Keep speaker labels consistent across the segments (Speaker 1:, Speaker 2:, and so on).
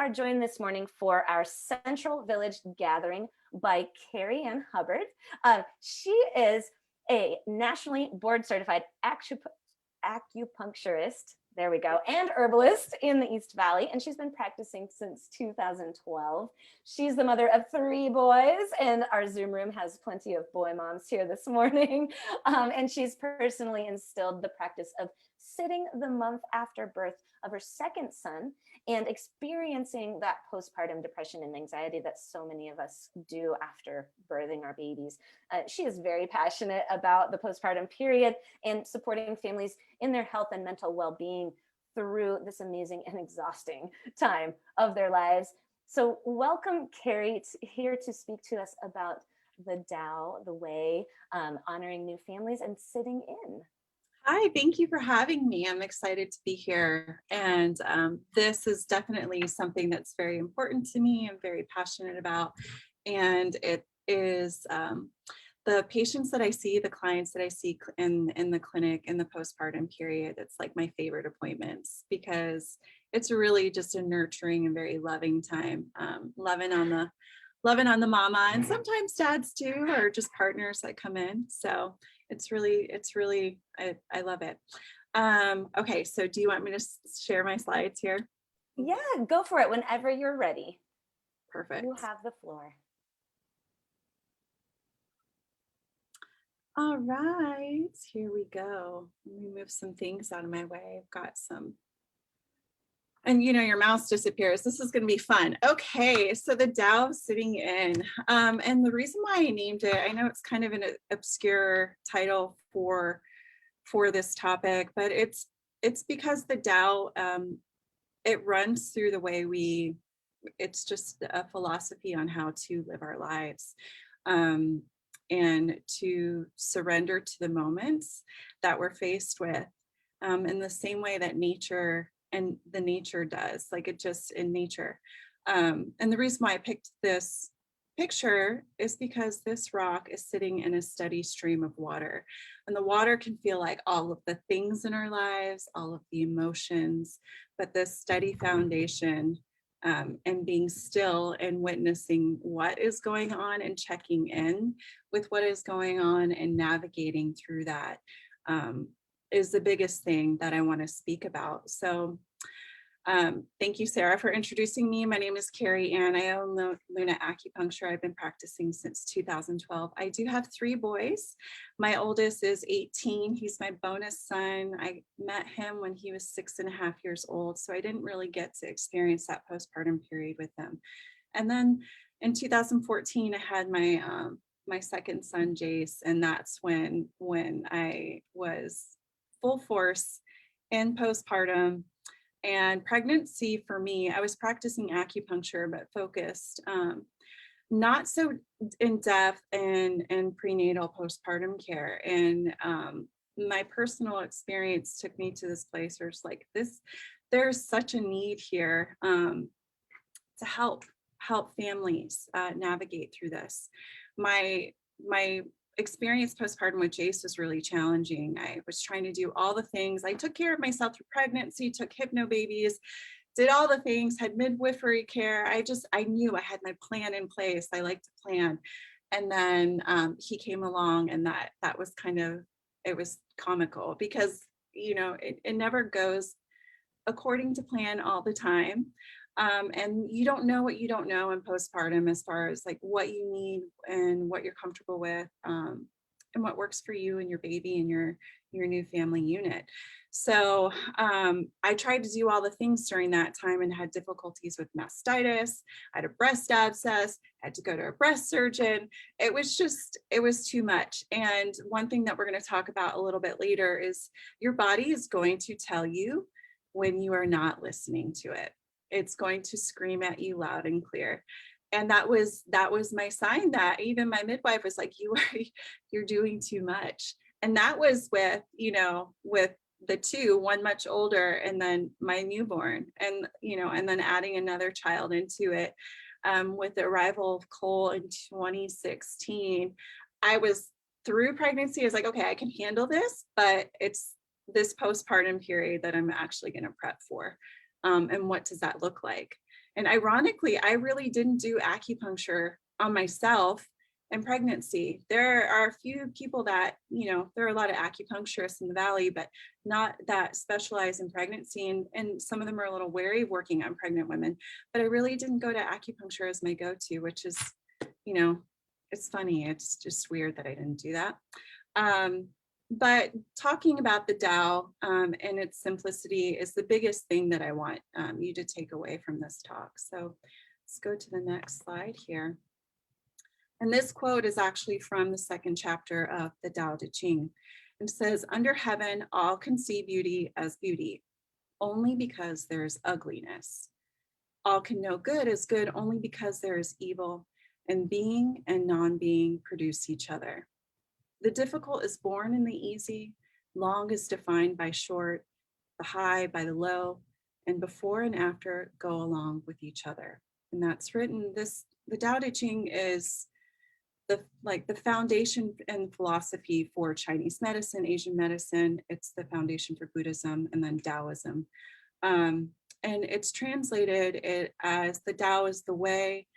Speaker 1: are joined this morning for our Central Village gathering by Kari-Ann Hubbard. She is a nationally board certified acupuncturist, there we go, and herbalist in the East Valley, and she's been practicing since 2012. She's the mother of 3 boys, and our Zoom room has plenty of boy moms here this morning. And she's personally instilled the practice of sitting the month after birth of her 2nd son and experiencing that postpartum depression and anxiety that so many of us do after birthing our babies. She is very passionate about the postpartum period and supporting families in their health and mental well-being through this amazing and exhausting time of their lives. So welcome, Kari, here to speak to us about the Tao, the way, honoring new families and sitting in.
Speaker 2: Hi, thank you for having me. I'm excited to be here. And this is definitely something that's very important to me. I'm very passionate about. And it is the patients that I see, the clients that I see in the clinic in the postpartum period, it's like my favorite appointments because it's really just a nurturing and very loving time. Loving on the mama, and sometimes dads too, or just partners that come in. So it's really, I love it. Okay, so do you want me to share my slides here?
Speaker 1: Yeah, go for it whenever you're ready.
Speaker 2: Perfect.
Speaker 1: You have the floor.
Speaker 2: All right, here we go. Let me move some things out of my way. I've got some. And your mouse disappears. This is going to be fun. Okay, so the Tao of sitting in. And the reason why I named it, I know it's kind of an obscure title for this topic, but it's because the Tao, it runs through the way it's just a philosophy on how to live our lives. And to surrender to the moments that we're faced with in the same way that nature does, like it just in nature. And the reason why I picked this picture is because this rock is sitting in a steady stream of water, and the water can feel like all of the things in our lives, all of the emotions, but this steady foundation and being still and witnessing what is going on and checking in with what is going on and navigating through that is the biggest thing that I want to speak about. So thank you, Sarah, for introducing me. My name is Kari-Ann. I own Luna Acupuncture. I've been practicing since 2012. I do have 3 boys. My oldest is 18. He's my bonus son. I met him when he was 6.5 years old, so I didn't really get to experience that postpartum period with him. And then in 2014, I had my my 2nd son, Jace, and that's when I was full force in postpartum. And pregnancy for me, I was practicing acupuncture, but focused, not so in depth in prenatal postpartum care. And my personal experience took me to this place where it's like there's such a need here to help families navigate through this. My experience postpartum with Jace was really challenging. I was trying to do all the things. I took care of myself through pregnancy, took hypno babies, did all the things, had midwifery care. I knew I had my plan in place. I like to plan. And then he came along, and that was it was comical because, it never goes according to plan all the time. And you don't know what you don't know in postpartum as far as like what you need and what you're comfortable with, and what works for you and your baby and your new family unit. So I tried to do all the things during that time and had difficulties with mastitis. I had a breast abscess, had to go to a breast surgeon. It was too much. And one thing that we're going to talk about a little bit later is your body is going to tell you when you are not listening to it. It's going to scream at you loud and clear. And that was my sign that even my midwife was like, you're doing too much. And that was with the 2, one much older, and then my newborn, and, and then adding another child into it. With the arrival of Cole in 2016, I was through pregnancy. I was like, okay, I can handle this, but it's this postpartum period that I'm actually going to prep for. And what does that look like? And ironically, I really didn't do acupuncture on myself in pregnancy. There are a few people that, there are a lot of acupuncturists in the Valley, but not that specialize in pregnancy. And some of them are a little wary of working on pregnant women. But I really didn't go to acupuncture as my go-to, which is, it's funny. It's just weird that I didn't do that. But talking about the Tao and its simplicity is the biggest thing that I want you to take away from this talk. So let's go to the next slide here. And this quote is actually from the second chapter of the Tao Te Ching. It says, "Under heaven, all can see beauty as beauty, only because there is ugliness. All can know good as good only because there is evil, and being and non-being produce each other. The difficult is born in the easy, long is defined by short, the high by the low, and before and after go along with each other." And that's written, the Tao Te Ching is the foundation and philosophy for Chinese medicine, Asian medicine. It's the foundation for Buddhism and then Taoism. And it's translated it as the Tao is the way,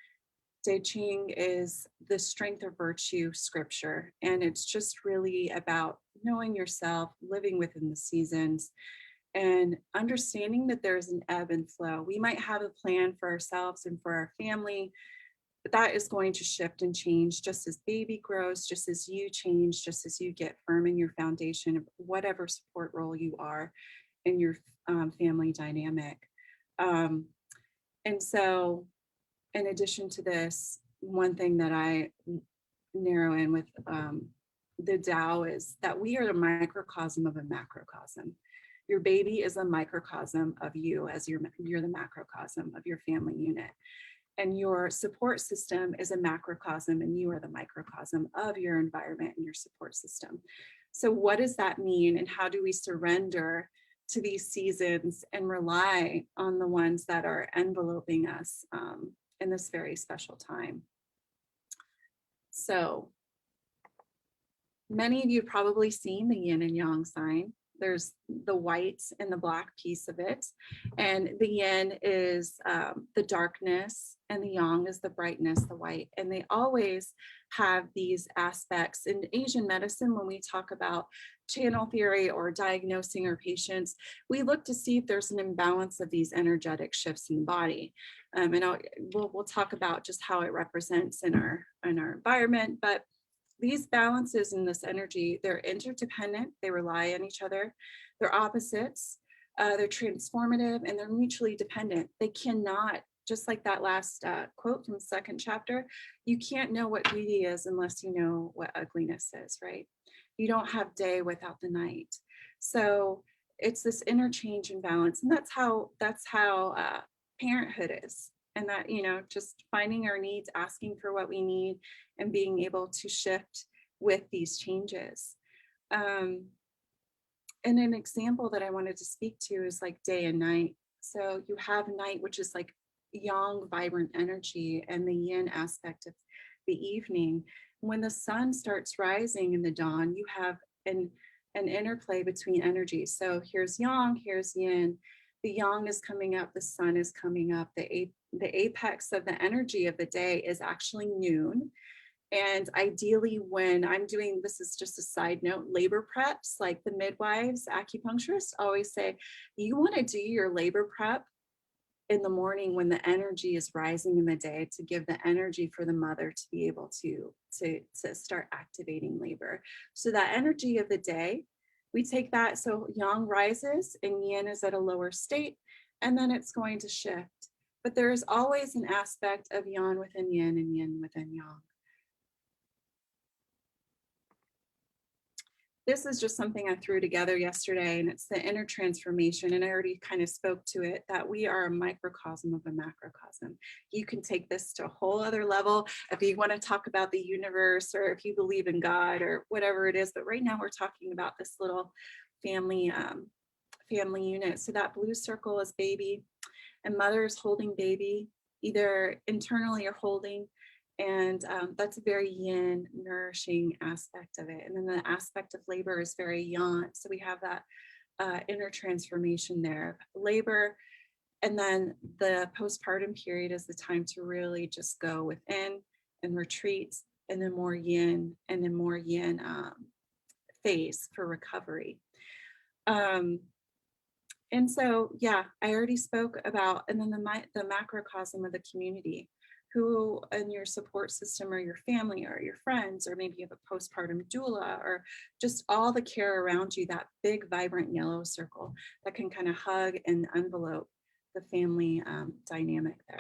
Speaker 2: Te Ching is the strength of virtue scripture. And it's just really about knowing yourself, living within the seasons, and understanding that there's an ebb and flow. We might have a plan for ourselves and for our family, but that is going to shift and change just as baby grows, just as you change, just as you get firm in your foundation of whatever support role you are in your family dynamic. And so in addition to this, one thing that I narrow in with the Tao is that we are the microcosm of a macrocosm. Your baby is a microcosm of you, as you're the macrocosm of your family unit. And your support system is a macrocosm, and you are the microcosm of your environment and your support system. So what does that mean, and how do we surrender to these seasons and rely on the ones that are enveloping us in this very special time? So many of you have probably seen the yin and yang sign. There's the white and the black piece of it. And the yin is the darkness, and the yang is the brightness, the white. And they always have these aspects. In Asian medicine, when we talk about channel theory or diagnosing our patients, we look to see if there's an imbalance of these energetic shifts in the body. And we'll talk about just how it represents in our environment. But these balances in this energy, they're interdependent, they rely on each other, they're opposites, they're transformative, and they're mutually dependent. They cannot, just like that last quote from the second chapter, you can't know what beauty is unless you know what ugliness is, right? You don't have day without the night. So it's this interchange and balance, and that's how parenthood is. And that, just finding our needs, asking for what we need, and being able to shift with these changes. And an example that I wanted to speak to is like day and night. So you have night, which is like yang, vibrant energy, and the yin aspect of the evening. When the sun starts rising in the dawn, you have an interplay between energies. So here's yang, here's yin. The yang is coming up, the sun is coming up. The apex of the energy of the day is actually noon. And ideally, when I'm doing, this is just a side note, labor preps, like the midwives, acupuncturists always say, you want to do your labor prep in the morning when the energy is rising in the day, to give the energy for the mother to be able to start activating labor. So that energy of the day, we take that, so yang rises and yin is at a lower state, and then it's going to shift. But there is always an aspect of yang within yin and yin within yang. This is just something I threw together yesterday, and it's the inner transformation. And I already kind of spoke to it, that we are a microcosm of a macrocosm. You can take this to a whole other level if you want to talk about the universe, or if you believe in God, or whatever it is. But right now we're talking about this little family unit. So that blue circle is baby, and mother is holding baby, either internally or holding. And that's a very yin, nourishing aspect of it. And then the aspect of labor is very yang. So we have that inner transformation there. Labor And then the postpartum period is the time to really just go within and retreat, and then more yin, and then more yin phase for recovery. And so, yeah, I already spoke about, and then the macrocosm of the community, who in your support system, or your family, or your friends, or maybe you have a postpartum doula, or just all the care around you, that big, vibrant yellow circle that can kind of hug and envelope the family dynamic there.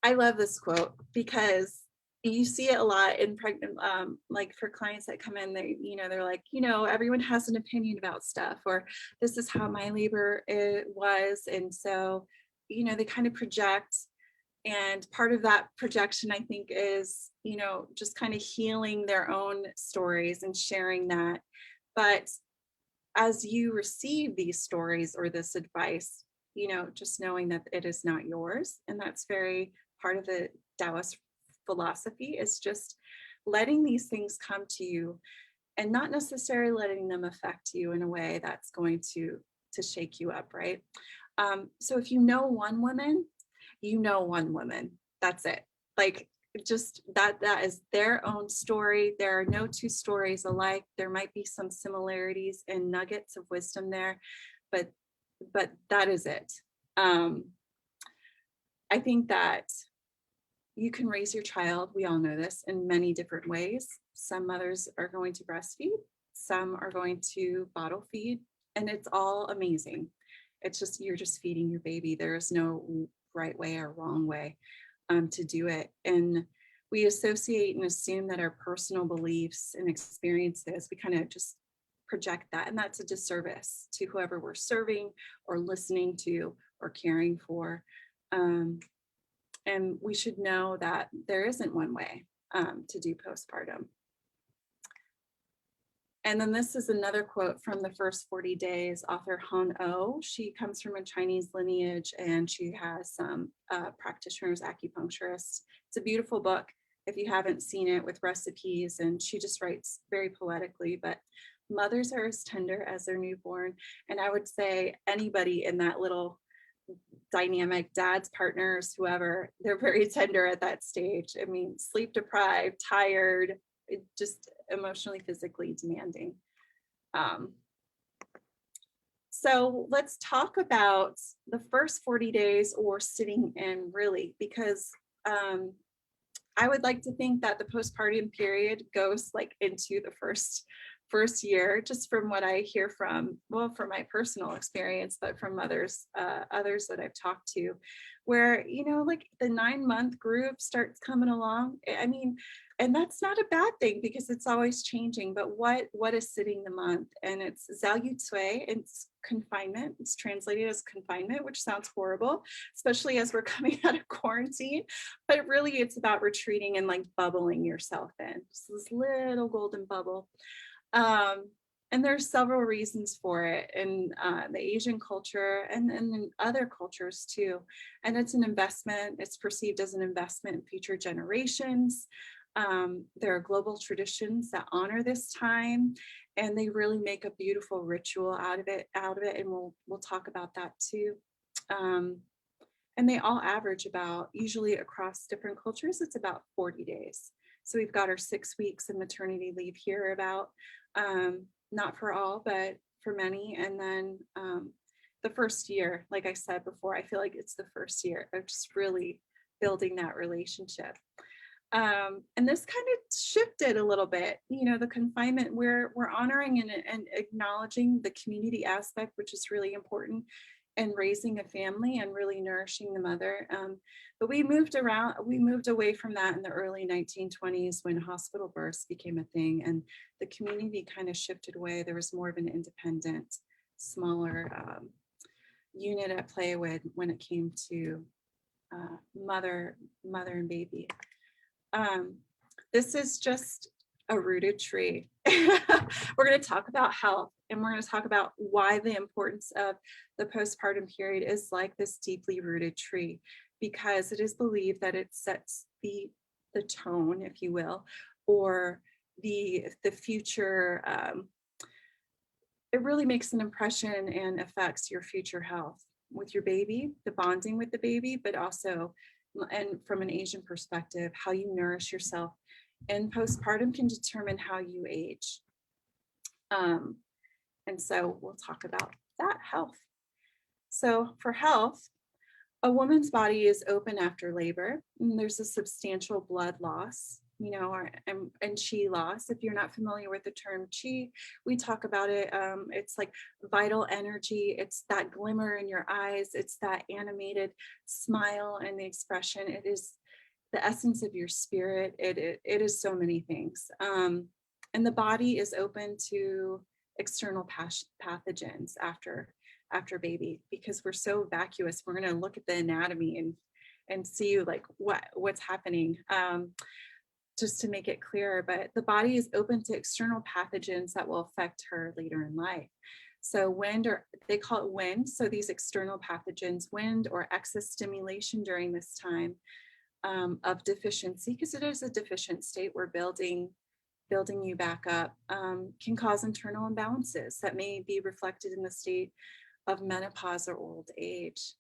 Speaker 2: I love this quote because you see it a lot in pregnant, like for clients that come in, they, they're like, everyone has an opinion about stuff, or this is how my labor was. And so, they kind of project. And part of that projection, I think, is, just kind of healing their own stories and sharing that. But as you receive these stories or this advice, just knowing that it is not yours. And that's very part of the Taoist philosophy, is just letting these things come to you and not necessarily letting them affect you in a way that's going to shake you up, right? So if you know one woman, that's it. Like, just that is their own story. There are no two stories alike. There might be some similarities and nuggets of wisdom there, but that is it. I think that you can raise your child, we all know this, in many different ways. Some mothers are going to breastfeed, some are going to bottle feed, and it's all amazing. It's just, you're just feeding your baby. There is no right way or wrong way to do it. And we associate and assume that our personal beliefs and experiences, we kind of just project that, and that's a disservice to whoever we're serving or listening to or caring for. And we should know that there isn't one way to do postpartum. And then this is another quote from The First 40 Days, author Han O. She comes from a Chinese lineage, and she has some practitioners, acupuncturists. It's a beautiful book if you haven't seen it, with recipes, and she just writes very poetically. But mothers are as tender as their newborn. And I would say anybody in that little dynamic, dads, partners, whoever, they're very tender at that stage. I mean, sleep deprived, tired, just emotionally, physically demanding. So let's talk about the first 40 days, or sitting in, really, because I would like to think that the postpartum period goes like into the first year, just from what I hear from my personal experience, but from others that I've talked to, where, like the 9-month group starts coming along. I mean, and that's not a bad thing, because it's always changing. But what is sitting the month? And it's Zhao Yu Cui, it's confinement. It's translated as confinement, which sounds horrible, especially as we're coming out of quarantine. But really, it's about retreating and like bubbling yourself in, just this little golden bubble. And there's several reasons for it in the Asian culture and in other cultures too. And it's an investment. It's perceived as an investment in future generations. There are global traditions that honor this time, and they really make a beautiful ritual out of it. And we'll talk about that too. And they all average about, usually across different cultures, it's about 40 days. So we've got our 6 weeks of maternity leave here, about, not for all, but for many. And then the first year, like I said before, I feel like it's the first year of just really building that relationship. And this kind of shifted a little bit, the confinement, we're honoring and acknowledging the community aspect, which is really important, and raising a family and really nourishing the mother. But we moved away from that in the early 1920s, when hospital births became a thing, and the community kind of shifted away. There was more of an independent, smaller unit at play when it came to mother and baby. This is just a rooted tree. We're going to talk about health, and we're going to talk about why the importance of the postpartum period is like this deeply rooted tree, because it is believed that it sets the tone, if you will, or the future it really makes an impression and affects your future health with your baby, the bonding with the baby, but also, and from an Asian perspective, how you nourish yourself. And postpartum can determine how you age. And so we'll talk about that health. So for health, a woman's body is open after labor, and there's a substantial blood loss, and chi loss. If you're not familiar with the term chi, we talk about it. It's like vital energy. It's that glimmer in your eyes. It's that animated smile and the expression. It is the essence of your spirit. It is so many things. And the body is open to external pathogens after baby, because we're so vacuous. We're going to look at the anatomy and see like what's happening, just to make it clearer. But the body is open to external pathogens that will affect her later in life. So wind, or they call it wind. So these external pathogens, wind or excess stimulation during this time of deficiency, because it is a deficient state, we're building you back up, can cause internal imbalances that may be reflected in the state of menopause or old age.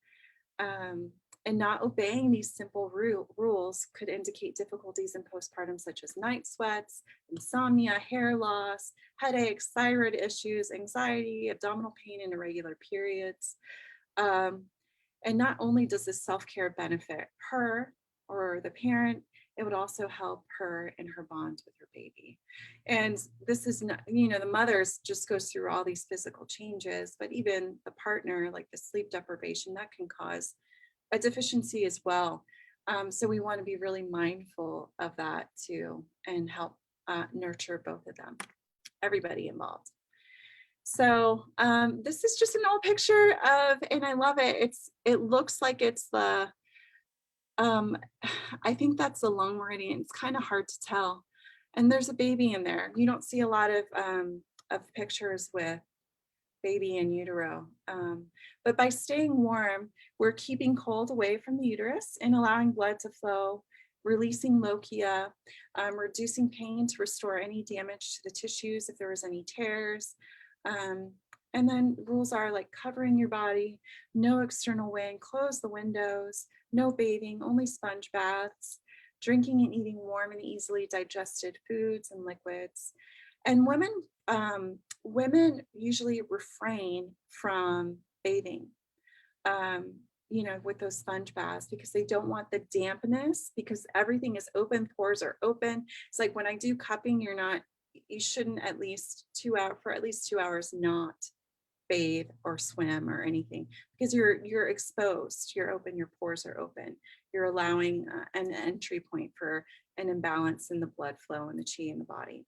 Speaker 2: And not obeying these simple rules could indicate difficulties in postpartum, such as night sweats, insomnia, hair loss, headaches, thyroid issues, anxiety, abdominal pain, and irregular periods. And not only does this self-care benefit her or the parent, it would also help her in her bond with her baby. And this is not, the mother's just goes through all these physical changes, but even the partner, like the sleep deprivation, that can cause a deficiency as well. So we want to be really mindful of that too, and help nurture both of them, everybody involved. So this is just an old picture of, and I love it. It looks like it's the, I think that's the lung meridian. It's kind of hard to tell. And there's a baby in there. You don't see a lot of pictures with baby in utero. But by staying warm, we're keeping cold away from the uterus and allowing blood to flow, releasing lochia, reducing pain to restore any damage to the tissues if there was any tears. And then rules are like covering your body, no external wind, close the windows, no bathing, only sponge baths, drinking and eating warm and easily digested foods and liquids. And women usually refrain from bathing, with those sponge baths, because they don't want the dampness, because everything is open, pores are open. It's like when I do cupping, you shouldn't for at least 2 hours not bathe or swim or anything, because you're exposed, you're open, your pores are open, you're allowing an entry point for an imbalance in the blood flow and the chi in the body.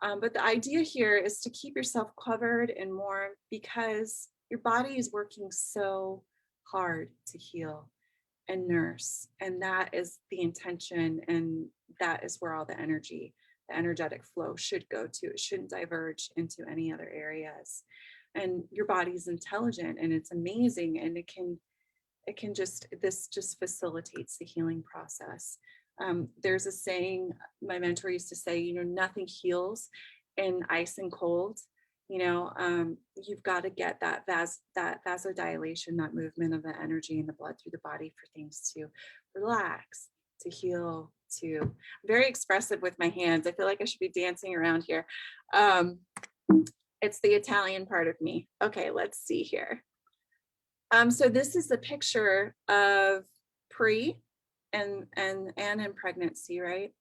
Speaker 2: But the idea here is to keep yourself covered and warm, because your body is working so hard to heal and nurse, and that is the intention, and that is where all the energetic flow should go to. It shouldn't diverge into any other areas. And your body's intelligent and it's amazing, and this just facilitates the healing process. There's a saying my mentor used to say, nothing heals in ice and cold. You've got to get that vasodilation, that movement of the energy in the blood through the body for things to relax, to heal, I'm very expressive with my hands. I feel like I should be dancing around here. It's the Italian part of me. Okay, let's see here. So this is a picture of pre and in pregnancy, right?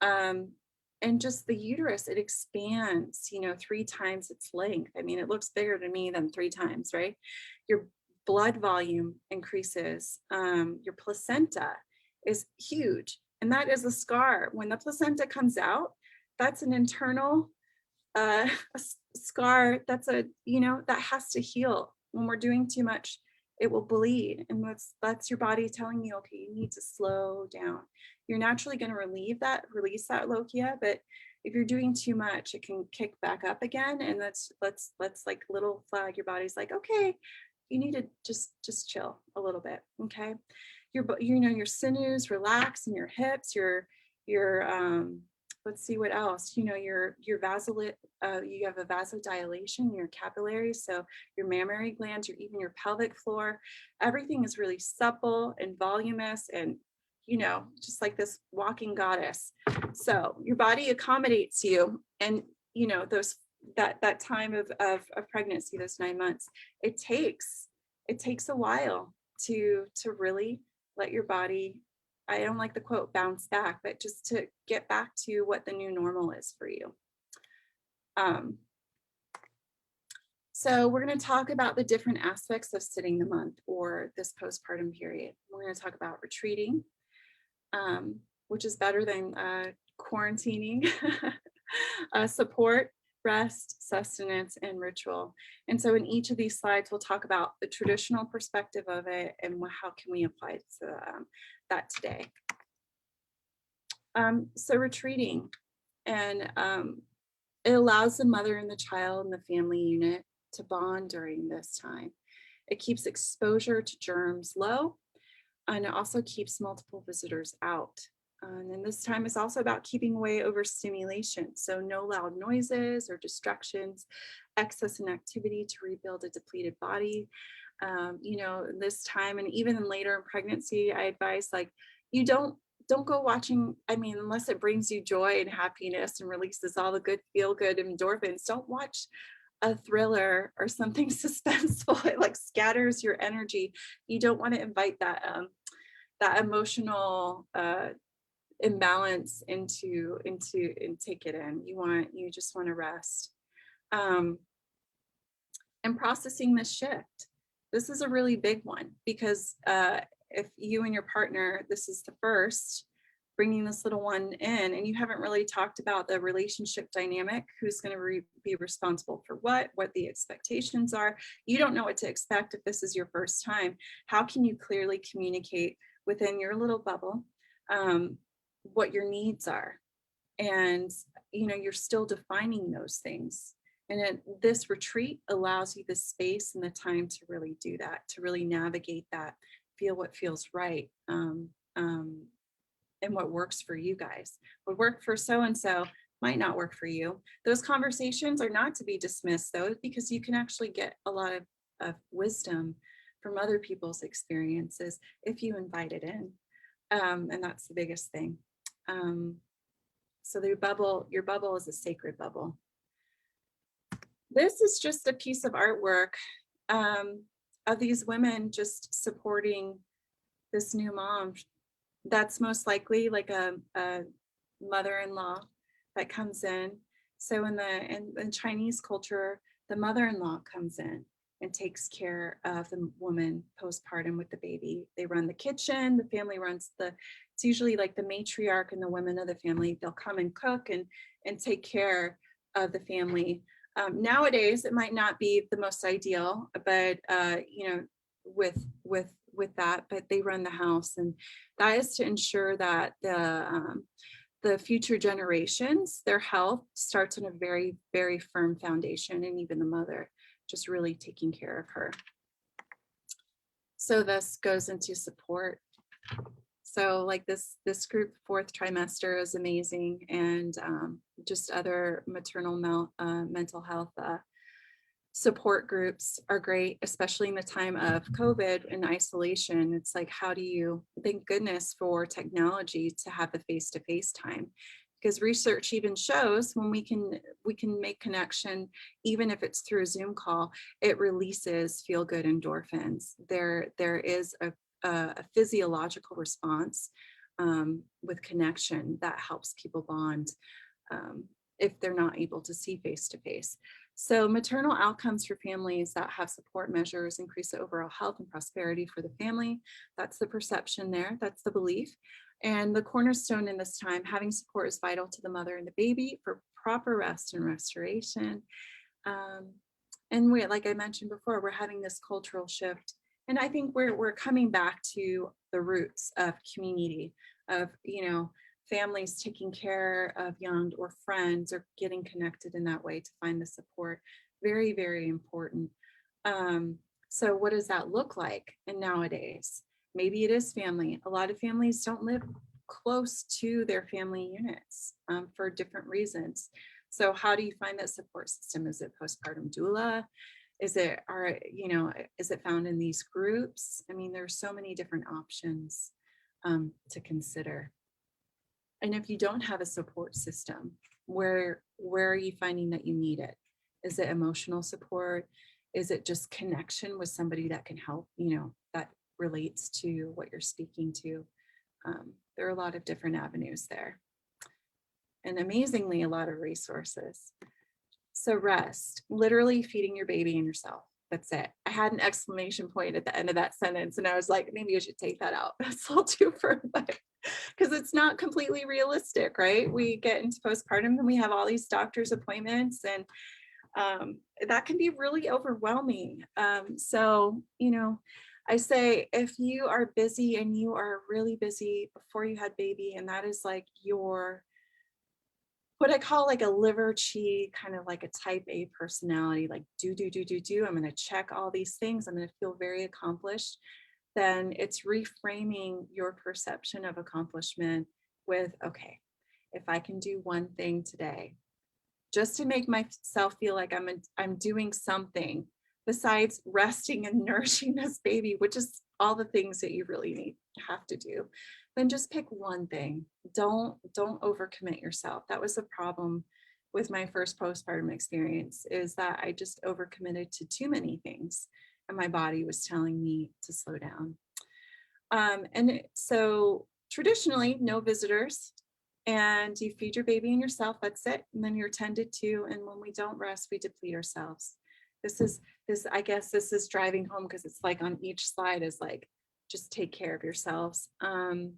Speaker 2: And just the uterus, it expands, 3 times its length. I mean, it looks bigger to me than 3 times, right? Your blood volume increases. Your placenta is huge, and that is a scar. When the placenta comes out, that's an internal scar. That's that has to heal. When we're doing too much, it will bleed, and that's your body telling you, okay, you need to slow down. You're naturally going to release that lochia, but if you're doing too much, it can kick back up again, and let's like little flag. Your body's like, okay, you need to just chill a little bit, okay? Your sinews relax in your hips, your Let's see what else. You know, your you have a vasodilation in your capillaries, so your mammary glands, even your pelvic floor, everything is really supple and voluminous, and you know, just like this walking goddess. So your body accommodates you, and you know, that time of pregnancy, those 9 months, it takes a while to really let your body, I don't like the quote bounce back, but just to get back to what the new normal is for you. So we're going to talk about the different aspects of sitting the month or this postpartum period. We're going to talk about retreating, which is better than quarantining, support, rest, sustenance, and ritual. And so in each of these slides, we'll talk about the traditional perspective of it and how can we apply to that today. So retreating, and it allows the mother and the child and the family unit to bond during this time. It keeps exposure to germs low, and it also keeps multiple visitors out. And then this time is also about keeping away overstimulation. So no loud noises or distractions, excess inactivity to rebuild a depleted body. You know, this time, and even later in pregnancy, I advise, like, you don't go watching, I mean, unless it brings you joy and happiness and releases all the good, feel good endorphins, don't watch a thriller or something suspenseful. It like scatters your energy. You don't want to invite that emotional imbalance into and take it in. You just want to rest. And processing this shift. This is a really big one, because if you and your partner, this is the first, bringing this little one in, and you haven't really talked about the relationship dynamic, who's going to be responsible for what the expectations are. You don't know what to expect if this is your first time. How can you clearly communicate within your little bubble what your needs are? And you know, you're still defining those things. And this retreat allows you the space and the time to really do that, to really navigate that, feel what feels right, and what works for you guys. What worked for so-and-so might not work for you. Those conversations are not to be dismissed, though, because you can actually get a lot of wisdom from other people's experiences if you invite it in. And that's the biggest thing. So your bubble is a sacred bubble. This is just a piece of artwork of these women just supporting this new mom. That's most likely like a mother-in-law that comes in. So in Chinese culture, the mother-in-law comes in and takes care of the woman postpartum with the baby. They run the kitchen, the family runs it's usually like the matriarch and the women of the family. They'll come and cook and take care of the family. Nowadays, it might not be the most ideal, but you know, with that, but they run the house, and that is to ensure that the future generations, their health starts on a very, very firm foundation, and even the mother just really taking care of her. So this goes into support. So like this group, 4th trimester, is amazing, and just other maternal mental health support groups are great, especially in the time of COVID and isolation. It's like, how do you, thank goodness for technology to have the face-to-face time, because research even shows when we can make connection, even if it's through a Zoom call, it releases feel-good endorphins. There is a physiological response with connection that helps people bond if they're not able to see face-to-face. So maternal outcomes for families that have support measures increase the overall health and prosperity for the family. That's the perception there. That's the belief. And the cornerstone in this time, having support is vital to the mother and the baby for proper rest and restoration. And we, like I mentioned before, we're having this cultural shift. And I think we're coming back to the roots of community, of, you know, families taking care of young or friends or getting connected in that way to find the support. Very, very important. So what does that look like? And nowadays, maybe it is family. A lot of families don't live close to their family units for different reasons. So how do you find that support system? Is it postpartum doula? Is it, is it found in these groups? I mean, there's so many different options to consider. And if you don't have a support system, where are you finding that you need it? Is it emotional support? Is it just connection with somebody that can help, that relates to what you're speaking to? There are a lot of different avenues there. And amazingly, a lot of resources. So rest, literally feeding your baby and yourself. That's it. I had an exclamation point at the end of that sentence, and I was like, maybe I should take that out. That's a little too far, because it's not completely realistic, right? We get into postpartum and we have all these doctor's appointments, and that can be really overwhelming. So, I say if you are busy and you are really busy before you had baby, and that is like your, what I call like a liver chi, kind of like a type A personality, like do. I'm going to check all these things. I'm going to feel very accomplished. Then it's reframing your perception of accomplishment with, okay, if I can do one thing today, just to make myself feel like I'm doing something besides resting and nourishing this baby, which is all the things that you really have to do, then just pick one thing. Don't overcommit yourself. That was a problem with my first postpartum experience, is that I just overcommitted to too many things, and my body was telling me to slow down. So traditionally, no visitors, and you feed your baby and yourself, that's it. And then you're tended to, and when we don't rest, we deplete ourselves. I guess this is driving home, because it's like on each slide is like, just take care of yourselves. And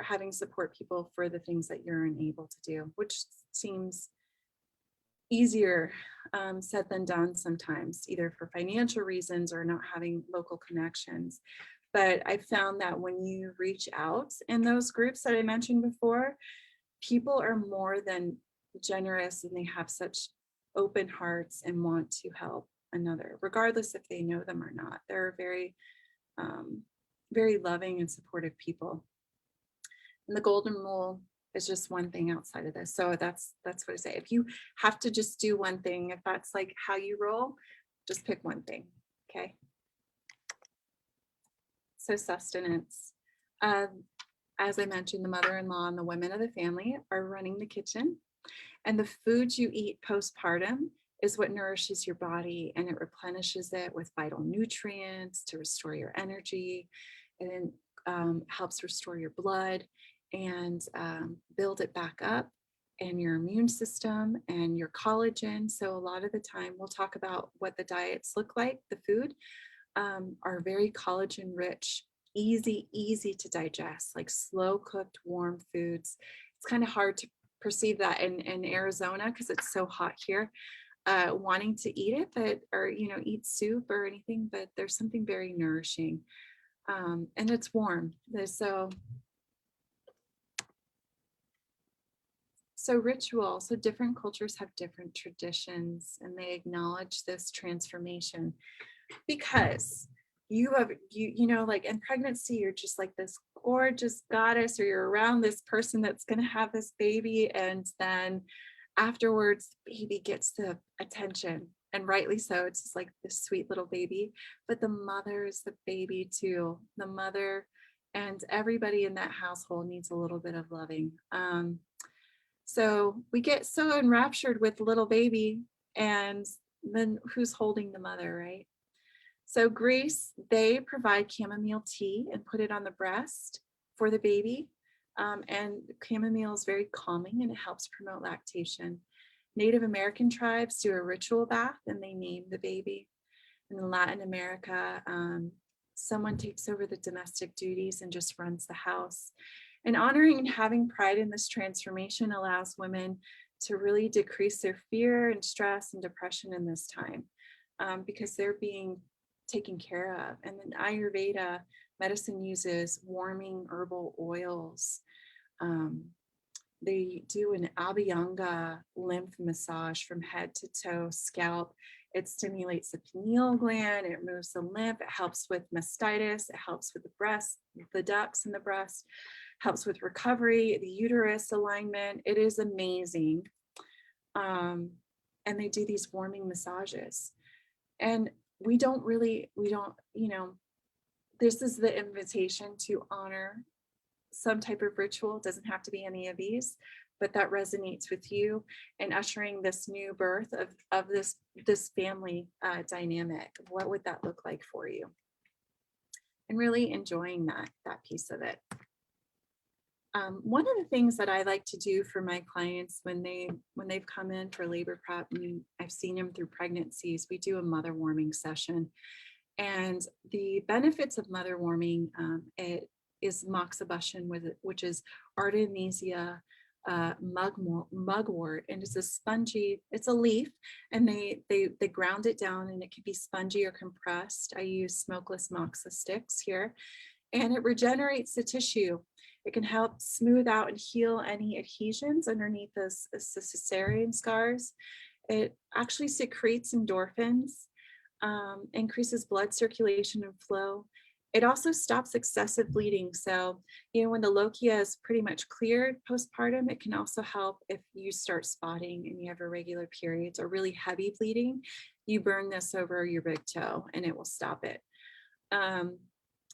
Speaker 2: having support people for the things that you're unable to do, which seems easier said than done sometimes, either for financial reasons or not having local connections. But I found that when you reach out in those groups that I mentioned before, people are more than generous, and they have such open hearts and want to help another, regardless if they know them or not. They're very, very loving and supportive people. And the golden rule is just one thing outside of this. So that's what I say. If you have to just do one thing, if that's like how you roll, just pick one thing. Okay. So sustenance. As I mentioned, the mother-in-law and the women of the family are running the kitchen, and the food you eat postpartum is what nourishes your body, and it replenishes it with vital nutrients to restore your energy, and helps restore your blood and build it back up, and your immune system and your collagen. So a lot of the time we'll talk about what the diets look like. The food are very collagen rich, easy to digest, like slow cooked, warm foods. It's kind of hard to perceive that in Arizona because it's so hot here, wanting to eat it, but, or, eat soup or anything, but there's something very nourishing. And it's warm. So ritual, so different cultures have different traditions, and they acknowledge this transformation, because like in pregnancy, you're just like this gorgeous goddess, or you're around this person that's going to have this baby, and then afterwards the baby gets the attention, and rightly so. It's just like this sweet little baby, but the mother is the baby too. The mother and everybody in that household needs a little bit of loving. So we get so enraptured with little baby, and then who's holding the mother, right? So Greece, they provide chamomile tea and put it on the breast for the baby. And chamomile is very calming, and it helps promote lactation. Native American tribes do a ritual bath, and they name the baby. In Latin America, someone takes over the domestic duties and just runs the house. And honoring and having pride in this transformation allows women to really decrease their fear and stress and depression in this time, because they're being taken care of. And then Ayurveda medicine uses warming herbal oils. They do an Abhyanga lymph massage from head to toe, scalp, It stimulates the pineal gland, it removes the lymph, it helps with mastitis, it helps with the breast, the ducts in the breast, helps with recovery, the uterus alignment. It is amazing. And they do these warming massages. And we don't, this is the invitation to honor some type of ritual. It doesn't have to be any of these, but that resonates with you, and ushering this new birth of this family dynamic. What would that look like for you? And really enjoying that piece of it. One of the things that I like to do for my clients when they've come in for labor prep, and I've seen them through pregnancies, we do a mother warming session. And the benefits of mother warming, it is moxibustion, which is Artemisia mugwort, and it's a spongy, it's a leaf, and they ground it down, and it can be spongy or compressed. I use smokeless moxa sticks here, and it regenerates the tissue. It can help smooth out and heal any adhesions underneath those cesarean scars. It actually secretes endorphins, increases blood circulation and flow. It also stops excessive bleeding. So, when the lochia is pretty much cleared postpartum, it can also help if you start spotting and you have irregular periods or really heavy bleeding. You burn this over your big toe and it will stop it.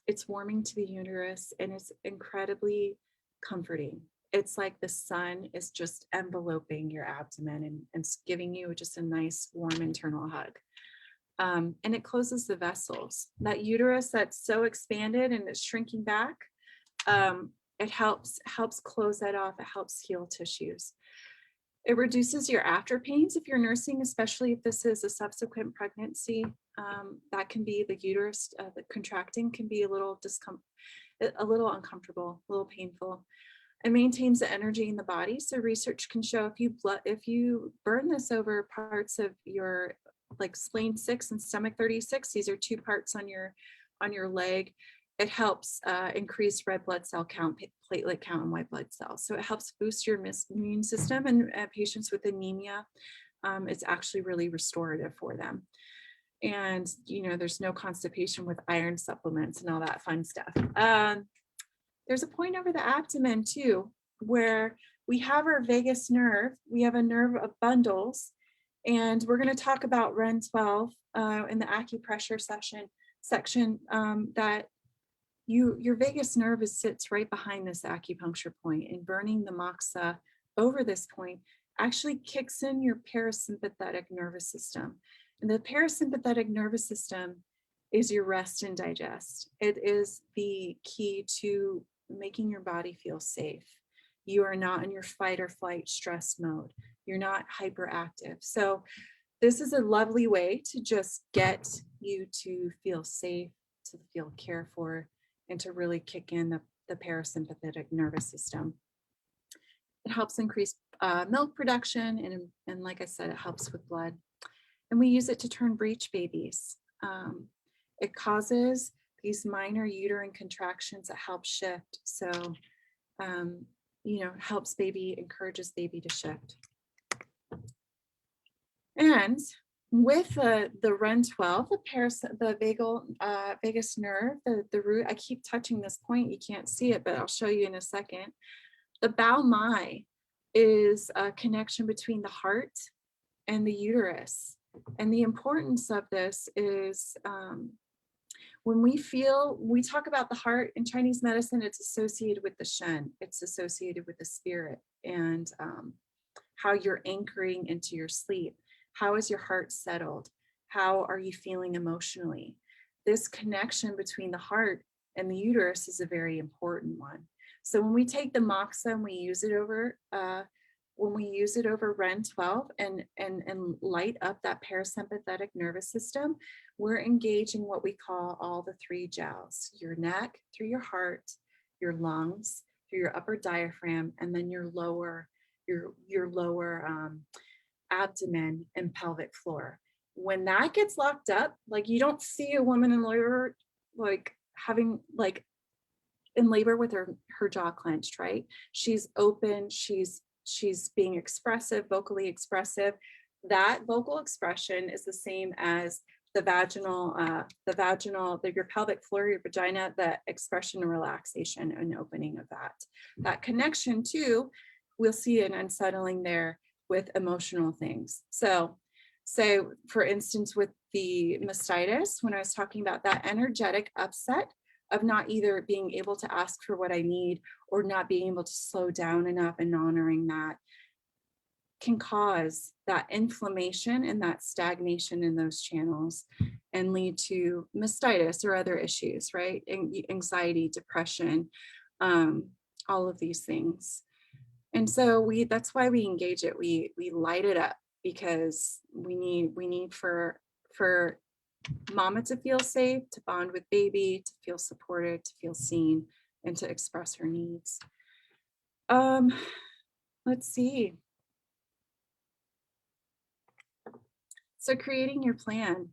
Speaker 2: It's warming to the uterus, and it's incredibly comforting. It's like the sun is just enveloping your abdomen and giving you just a nice warm internal hug. And it closes the vessels. That uterus that's so expanded and it's shrinking back, it helps close that off. It helps heal tissues. It reduces your after pains if you're nursing, especially if this is a subsequent pregnancy. That can be the uterus, the contracting can be a little uncomfortable, a little painful. It maintains the energy in the body. So research can show if you burn this over parts of your, like spleen 6 and stomach 36, these are 2 parts on your leg. It helps increase red blood cell count, platelet count, and white blood cells. So it helps boost your immune system, and patients with anemia, it's actually really restorative for them. And, there's no constipation with iron supplements and all that fun stuff. There's a point over the abdomen too, where we have our vagus nerve. We have a nerve of bundles, and we're going to talk about REN 12 in the acupressure section that your vagus nerve sits right behind this acupuncture point, and burning the moxa over this point actually kicks in your parasympathetic nervous system. And the parasympathetic nervous system is your rest and digest. It is the key to making your body feel safe. You are not in your fight or flight stress mode. You're not hyperactive. So this is a lovely way to just get you to feel safe, to feel cared for, and to really kick in the parasympathetic nervous system. It helps increase milk production, and like I said, it helps with blood. And we use it to turn breech babies. It causes these minor uterine contractions that help shift. So, helps encourages baby to shift. And with the REN 12, the vagus nerve, the root, I keep touching this point, you can't see it, but I'll show you in a second. The Bao Mai is a connection between the heart and the uterus. And the importance of this is when we talk about the heart in Chinese medicine, it's associated with the Shen, it's associated with the spirit, and how you're anchoring into your sleep. How is your heart settled? How are you feeling emotionally? This connection between the heart and the uterus is a very important one. So when we take the moxa and we use it over REN 12 and light up that parasympathetic nervous system, we're engaging what we call all the 3 jowls: your neck, through your heart, your lungs, through your upper diaphragm, and then your lower abdomen and pelvic floor. When that gets locked up, like you don't see a woman in labor in labor with her jaw clenched, right? She's open, she's being expressive, vocally expressive. that vocal expression is the same as the your pelvic floor, your vagina, the expression and relaxation and opening of that connection too. We'll see an unsettling there with emotional things. So for instance, with the mastitis, when I was talking about that energetic upset of not either being able to ask for what I need or not being able to slow down enough and honoring that, can cause that inflammation and that stagnation in those channels and lead to mastitis or other issues, right? Anxiety, depression, all of these things. And so that's why we engage it. We light it up because we need for mama to feel safe, to bond with baby, to feel supported, to feel seen, and to express her needs. Let's see. So creating your plan.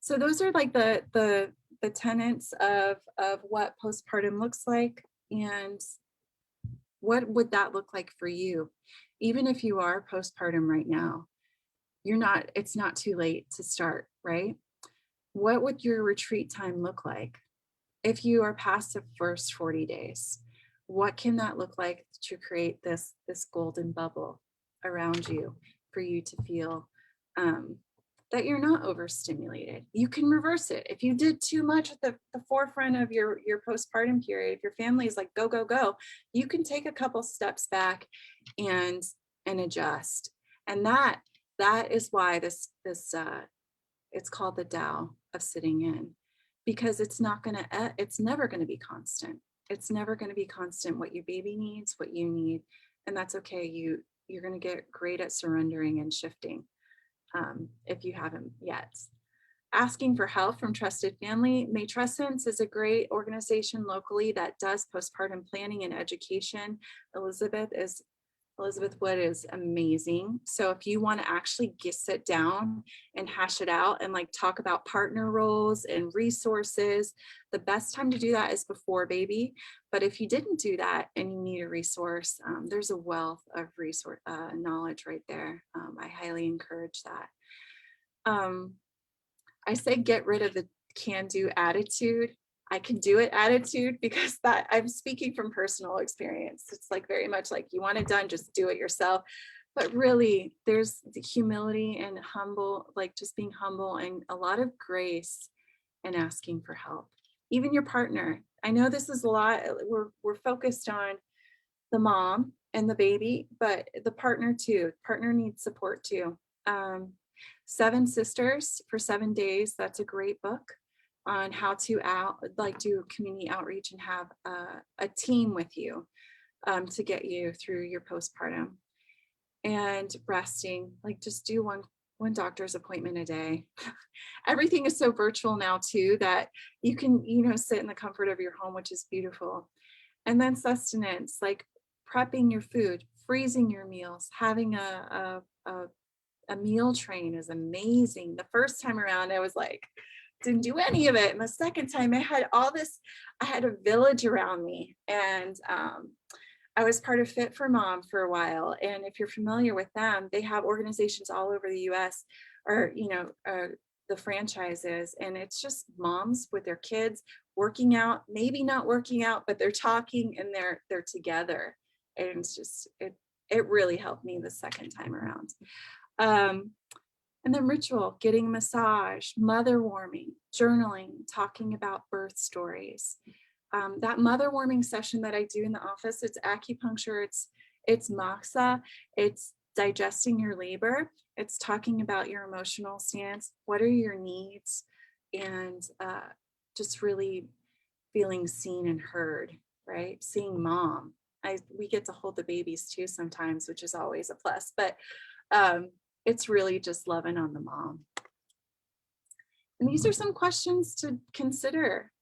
Speaker 2: So those are like the tenets of what postpartum looks like, and what would that look like for you? Even if you are postpartum right now, it's not too late to start, right? What would your retreat time look like? If you are past the first 40 days, what can that look like to create this golden bubble around you for you to feel that you're not overstimulated? You can reverse it. If you did too much at the forefront of your postpartum period, if your family is like, go, go, go, you can take a couple steps back and adjust. And that is why this it's called the Tao of sitting in, because it's never going to be constant. It's never going to be constant what your baby needs, what you need. And that's okay. You're going to get great at surrendering and shifting. If you haven't yet. Asking for help from trusted family. Matrescence is a great organization locally that does postpartum planning and education. Elizabeth Wood is amazing. So if you want to actually sit down and hash it out and like talk about partner roles and resources, the best time to do that is before baby. But if you didn't do that and you need a resource, there's a wealth of resource knowledge right there. I highly encourage that. I say get rid of the can-do attitude. I can do it attitude, because that I'm speaking from personal experience. It's like very much like, you want it done, just do it yourself. But really, there's the humility and humble, like just being humble and a lot of grace and asking for help. Even your partner. I know this is a lot. We're focused on the mom and the baby, but the partner too. Partner needs support too. 7 Sisters for 7 days. That's a great book on how to do community outreach and have a team with you to get you through your postpartum. And resting, like just do one doctor's appointment a day. Everything is so virtual now too, that you can, sit in the comfort of your home, which is beautiful. And then sustenance, like prepping your food, freezing your meals, having a meal train is amazing. The first time around, I was like, didn't do any of it. And the second time I had I had a village around me, and I was part of Fit for Mom for a while. And if you're familiar with them, they have organizations all over the US, or, the franchises. And it's just moms with their kids working out, maybe not working out, but they're talking and they're together. And it's just, it really helped me the second time around. And then ritual, getting a massage, mother warming, journaling, talking about birth stories. That mother warming session that I do in the office, it's acupuncture, it's moxa, it's digesting your labor, it's talking about your emotional stance, what are your needs, and just really feeling seen and heard, right? Seeing mom. We get to hold the babies too sometimes, which is always a plus, but it's really just loving on the mom. And these are some questions to consider.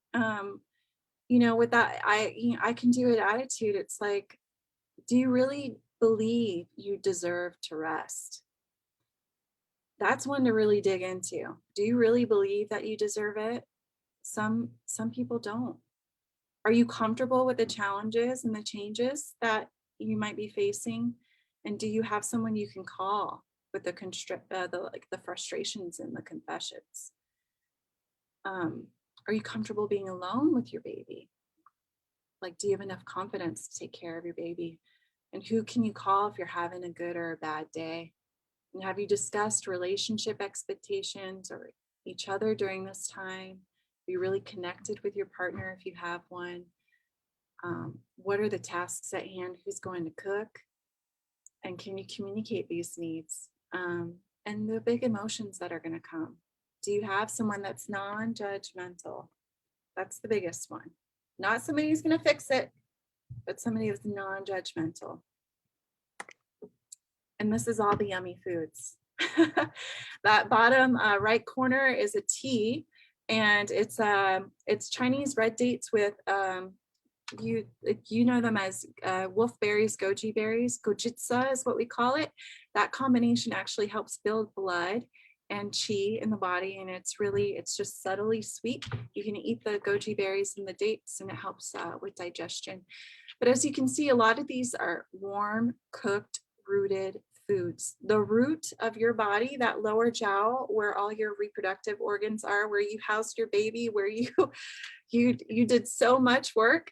Speaker 2: With that, I can do it attitude. It's like, do you really believe you deserve to rest? That's one to really dig into. Do you really believe that you deserve it? Some people don't. Are you comfortable with the challenges and the changes that you might be facing? And do you have someone you can call with the frustrations and the confessions. Are you comfortable being alone with your baby? Like, do you have enough confidence to take care of your baby? And who can you call if you're having a good or a bad day? And have you discussed relationship expectations or each other during this time? Are you really connected with your partner if you have one? What are the tasks at hand? Who's going to cook? And can you communicate these needs? And the big emotions that are going to come. Do you have someone that's non-judgmental? That's the biggest one. Not somebody who's going to fix it, but somebody who's non-judgmental. And this is all the yummy foods. That bottom right corner is a tea, and it's Chinese red dates with you know them as wolf berries, goji berries. Gojitsa is what we call it. That combination actually helps build blood and qi in the body, and it's just subtly sweet. You can eat the goji berries and the dates, and it helps with digestion. But as you can see, a lot of these are warm, cooked, rooted foods. The root of your body, that lower jowl where all your reproductive organs are, where you housed your baby, where you did so much work,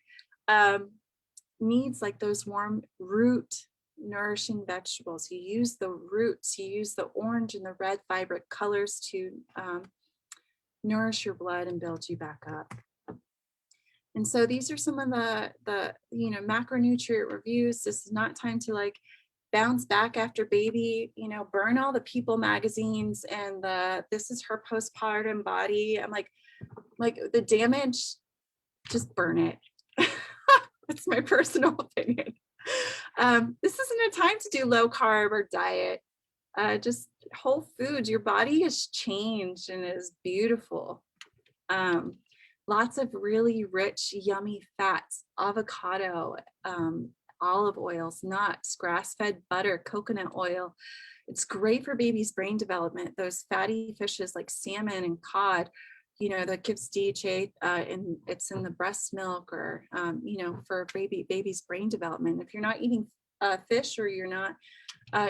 Speaker 2: needs like those warm root nourishing vegetables. You use the roots, you use the orange and the red vibrant colors to nourish your blood and build you back up. And so these are some of the macronutrient reviews. This is not time to like bounce back after baby, burn all the People magazines and this is her postpartum body. I'm like the damage, just burn it. That's my personal opinion. This isn't a time to do low carb or diet. Just whole foods. Your body has changed and is beautiful. Lots of really rich, yummy fats, avocado, olive oils, nuts, grass-fed butter, coconut oil. It's great for baby's brain development. Those fatty fishes like salmon and cod, that gives DHA, and it's in the breast milk or, for baby's brain development. If you're not eating fish or you're not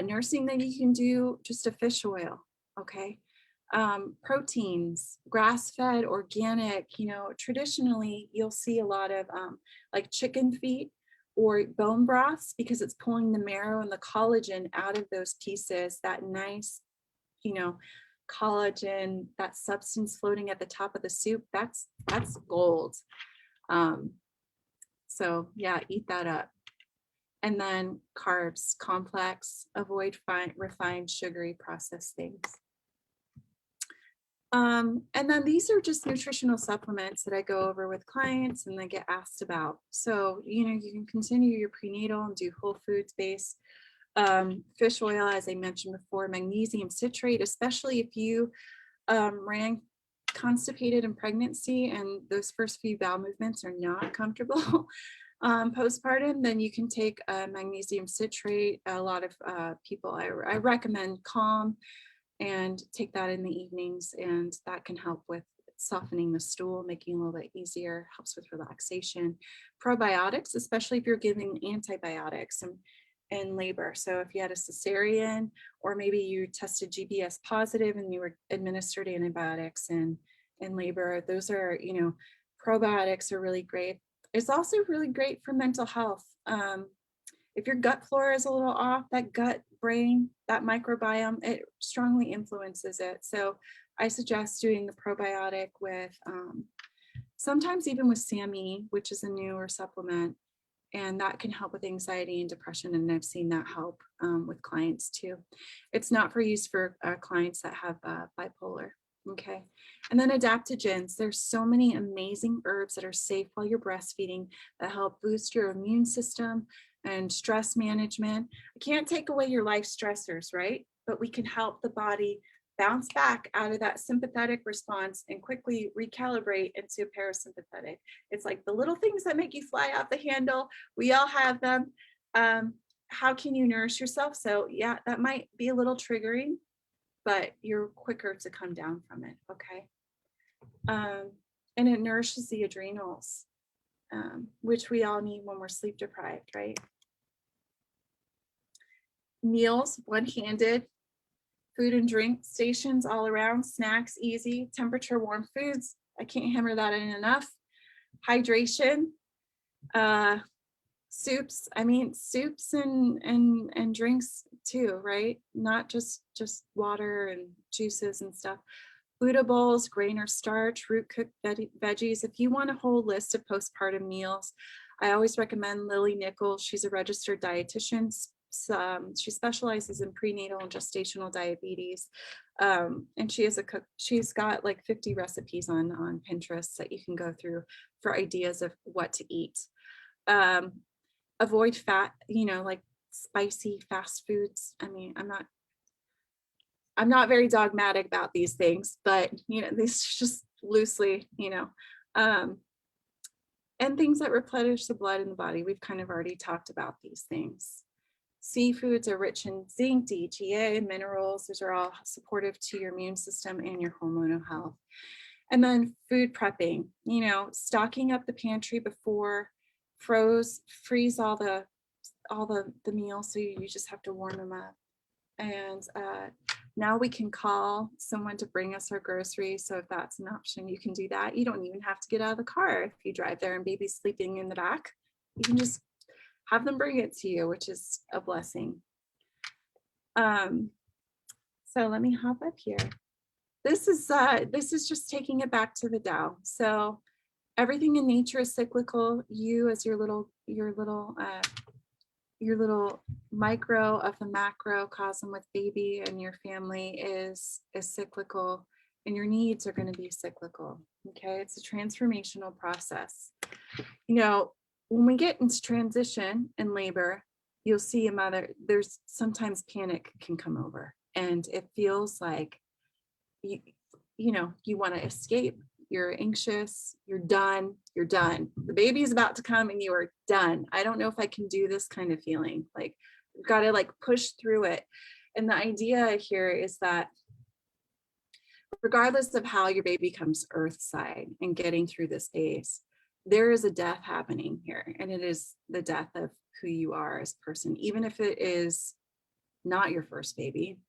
Speaker 2: nursing, then you can do just a fish oil, okay? Proteins, grass-fed, organic, traditionally you'll see a lot of like chicken feet or bone broths because it's pulling the marrow and the collagen out of those pieces, that nice, collagen, that substance floating at the top of the soup, that's gold. So yeah, eat that up. And then carbs, complex, avoid refined, sugary, processed things. And then these are just nutritional supplements that I go over with clients and they get asked about. So, you can continue your prenatal and do whole foods based. Fish oil, as I mentioned before, magnesium citrate, especially if you ran constipated in pregnancy and those first few bowel movements are not comfortable postpartum, then you can take magnesium citrate. A lot of people, I recommend Calm, and take that in the evenings, and that can help with softening the stool, making it a little bit easier, helps with relaxation. Probiotics, especially if you're giving antibiotics in labor. So if you had a cesarean, or maybe you tested GBS positive and you were administered antibiotics in labor, those are, probiotics are really great. It's also really great for mental health. If your gut flora is a little off, that gut brain, that microbiome, it strongly influences it. So I suggest doing the probiotic with, sometimes even with SAMe, which is a newer supplement, and that can help with anxiety and depression. And I've seen that help with clients too. It's not for use for clients that have bipolar. Okay. And then adaptogens. There's so many amazing herbs that are safe while you're breastfeeding that help boost your immune system and stress management. I can't take away your life stressors, right? But we can help the body bounce back out of that sympathetic response and quickly recalibrate into parasympathetic. It's like the little things that make you fly off the handle. We all have them. How can you nourish yourself? So yeah, that might be a little triggering, but you're quicker to come down from it, okay? And it nourishes the adrenals, which we all need when we're sleep deprived, right? Meals, one-handed, Food and drink stations all around, snacks, easy, temperature warm foods. I can't hammer that in enough. Hydration, soups. I mean, soups and drinks too, right? Not just water and juices and stuff. Buddha bowls, grain or starch, root cooked veggies. If you want a whole list of postpartum meals, I always recommend Lily Nichols. She's a registered dietitian. She specializes in prenatal and gestational diabetes. And she is a cook. She's got like 50 recipes on Pinterest that you can go through for ideas of what to eat. Avoid fat, like spicy fast foods. I mean, I'm not very dogmatic about these things, but these just loosely, and things that replenish the blood in the body. We've kind of already talked about these things. Seafoods are rich in zinc, DHEA, minerals. Those are all supportive to your immune system and your hormonal health. And then food prepping, stocking up the pantry before, freeze all the meals, so you just have to warm them up. And now we can call someone to bring us our groceries. So if that's an option, you can do that. You don't even have to get out of the car. If you drive there and baby's sleeping in the back, you can just have them bring it to you, which is a blessing. So let me hop up here. This is just taking it back to the Tao. So everything in nature is cyclical. You as your little micro of the macrocosm with baby and your family is cyclical, and your needs are going to be cyclical. Okay, it's a transformational process. When we get into transition and labor, you'll see a mother, there's sometimes panic can come over, and it feels like you want to escape. You're anxious, you're done. The baby is about to come and you are done. I don't know if I can do this kind of feeling. Like, you've got to push through it. And the idea here is that regardless of how your baby comes earthside and getting through this phase, there is a death happening here. And it is the death of who you are as a person. Even if it is not your first baby,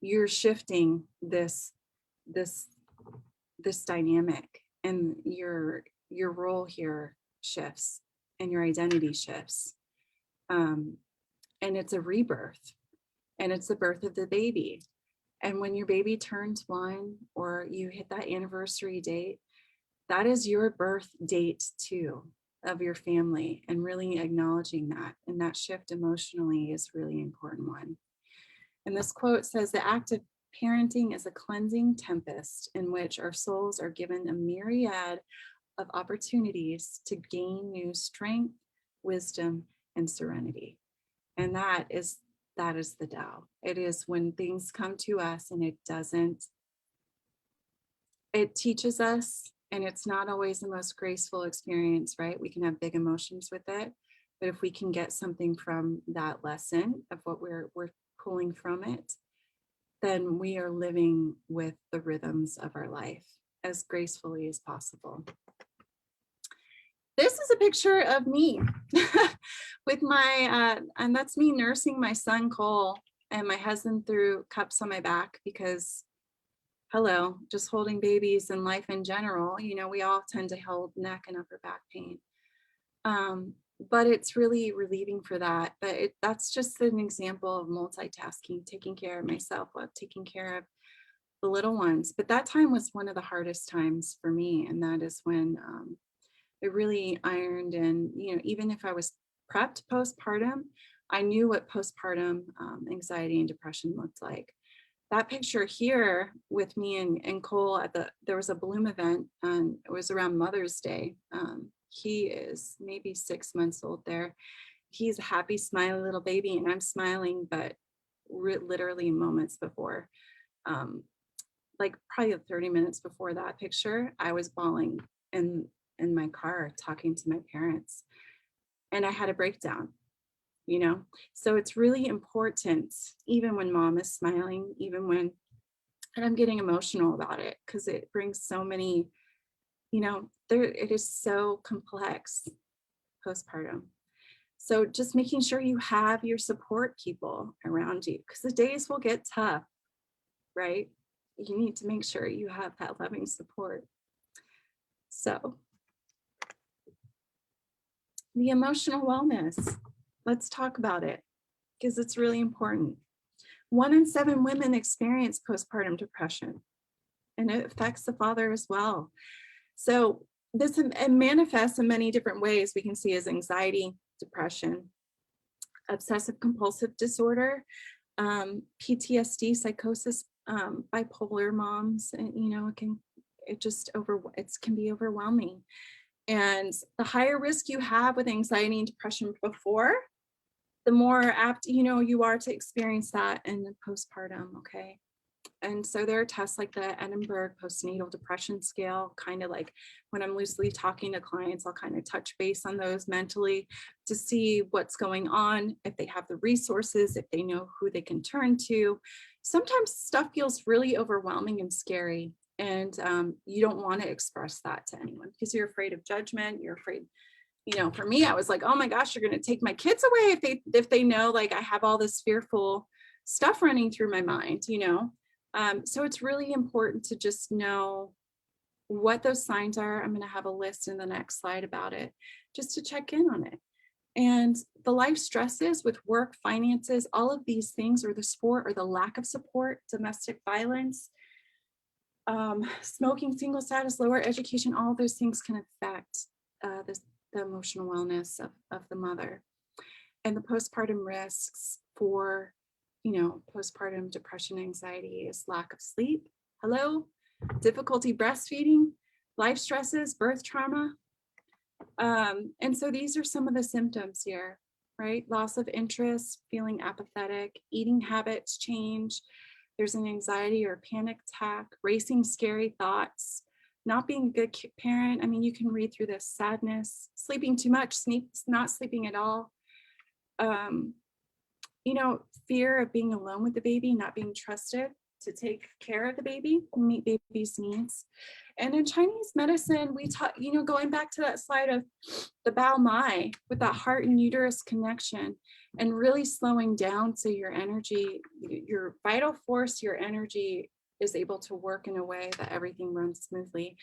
Speaker 2: you're shifting this dynamic, and your role here shifts and your identity shifts. And it's a rebirth, and it's the birth of the baby. And when your baby turns 1 or you hit that anniversary date, that is your birth date too of your family, and really acknowledging that. And that shift emotionally is really important one. And this quote says, "The act of parenting is a cleansing tempest in which our souls are given a myriad of opportunities to gain new strength, wisdom, and serenity." And that is the Tao. It is when things come to us and it teaches us, and it's not always the most graceful experience, right? We can have big emotions with it, but if we can get something from that lesson of what we're pulling from it, then we are living with the rhythms of our life as gracefully as possible. This is a picture of me with my, and that's me nursing my son Cole, and my husband threw cups on my back because, hello, just holding babies and life in general, we all tend to hold neck and upper back pain. But it's really relieving for that. But that's just an example of multitasking, taking care of myself while taking care of the little ones. But that time was one of the hardest times for me. And that is when it really ironed. And, even if I was prepped postpartum, I knew what postpartum anxiety and depression looked like. That picture here with me and Cole there was a Bloom event, and it was around Mother's Day. He is maybe 6 months old there. He's a happy, smiley little baby, and I'm smiling, but literally moments before, probably 30 minutes before that picture, I was bawling in my car talking to my parents, and I had a breakdown, So it's really important, even when mom is smiling, and I'm getting emotional about it because it brings so many, it is so complex postpartum. So just making sure you have your support people around you, because the days will get tough. right? You need to make sure you have that loving support. So the emotional wellness, let's talk about it because it's really important. 1 in 7 women experience postpartum depression, and it affects the father as well. So this it manifests in many different ways. We can see as anxiety, depression, obsessive compulsive disorder, PTSD, psychosis, bipolar moms, and it can be overwhelming. And the higher risk you have with anxiety and depression before, the more apt you are to experience that in the postpartum. Okay. And so there are tests like the Edinburgh postnatal depression scale, kind of like when I'm loosely talking to clients, I'll kind of touch base on those mentally to see what's going on, if they have the resources, if they know who they can turn to. Sometimes stuff feels really overwhelming and scary, and you don't want to express that to anyone because you're afraid of judgment. You're afraid, for me, I was like, oh my gosh, you're going to take my kids away if they know like I have all this fearful stuff running through my mind. So it's really important to just know what those signs are. I'm going to have a list in the next slide about it, just to check in on it. And the life stresses with work, finances, all of these things, or the sport or the lack of support, domestic violence, smoking, single status, lower education, all of those things can affect the emotional wellness of the mother. And the postpartum risks for postpartum depression, anxiety is lack of sleep, difficulty breastfeeding, life stresses, birth trauma. And so these are some of the symptoms here, right? Loss of interest, feeling apathetic, eating habits change. There's an anxiety or panic attack, racing, scary thoughts, not being a good parent. I mean, you can read through this: sadness, sleeping too much, not sleeping at all. Fear of being alone with the baby, not being trusted to take care of the baby, meet baby's needs. And in Chinese medicine, we taught, going back to that slide of the Bao Mai with that heart and uterus connection and really slowing down so your energy, your vital force, your energy is able to work in a way that everything runs smoothly.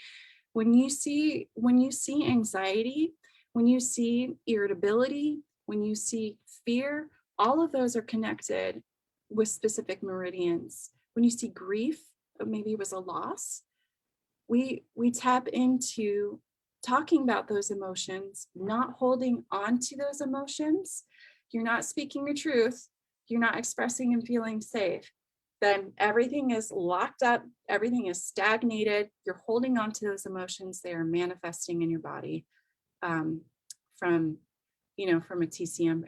Speaker 2: When you see anxiety, when you see irritability, when you see fear, all of those are connected with specific meridians. When you see grief, maybe it was a loss, we tap into talking about those emotions, not holding on to those emotions. You're not speaking your truth. You're not expressing and feeling safe. Then everything is locked up. Everything is stagnated. You're holding on to those emotions. They are manifesting in your body from a TCM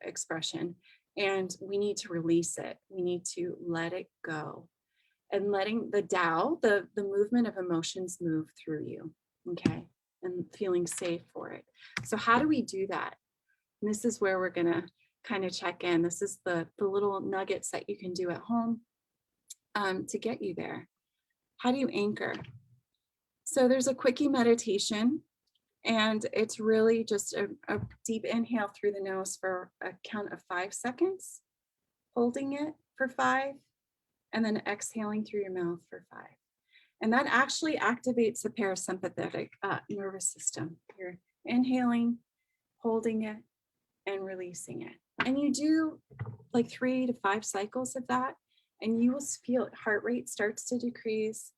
Speaker 2: expression. And we need to release it. We need to let it go. And letting the Tao, the movement of emotions, move through you, okay? And feeling safe for it. So how do we do that? And this is where we're gonna kind of check in. This is the little nuggets that you can do at home to get you there. How do you anchor? So there's a quickie meditation, and it's really just a deep inhale through the nose for a count of 5 seconds, holding it for 5, and then exhaling through your mouth for 5. And that actually activates the parasympathetic nervous system. You're inhaling, holding it, and releasing it. And you do like 3 to 5 cycles of that, and you will feel heart rate starts to decrease,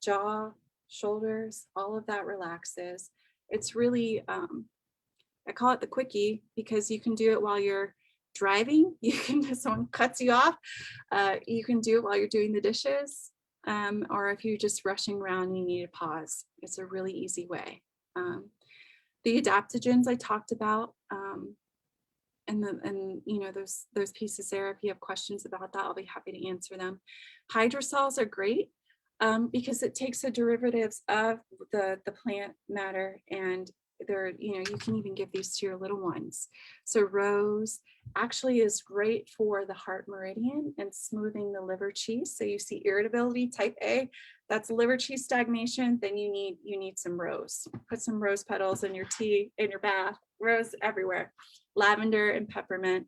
Speaker 2: jaw, shoulders, all of that relaxes. It's really, I call it the quickie because you can do it while you're driving. You can, if someone cuts you off, you can do it while you're doing the dishes. Or if you're just rushing around and you need a pause, it's a really easy way. The adaptogens I talked about, and those pieces there, if you have questions about that, I'll be happy to answer them. Hydrosols are great because it takes the derivatives of the plant matter, and you can even give these to your little ones. So rose actually is great for the heart meridian and smoothing the liver qi. So you see irritability, type A, that's liver qi stagnation. Then you need some rose. Put some rose petals in your tea, in your bath, rose everywhere. Lavender and peppermint.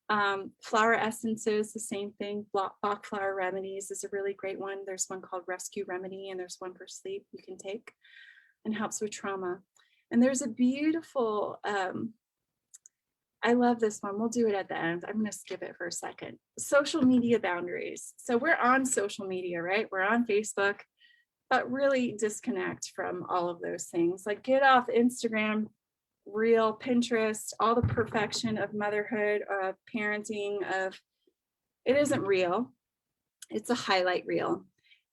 Speaker 2: Flower essences, the same thing. Bach flower remedies is a really great one. There's one called Rescue Remedy, and there's one for sleep you can take and helps with trauma. And there's a beautiful, I love this one. We'll do it at the end. I'm going to skip it for a second. Social media boundaries. So we're on social media, right? We're on Facebook, but really disconnect from all of those things. Like get off Instagram, Reel, Pinterest, all the perfection of motherhood, of parenting, of it isn't real. It's a highlight reel,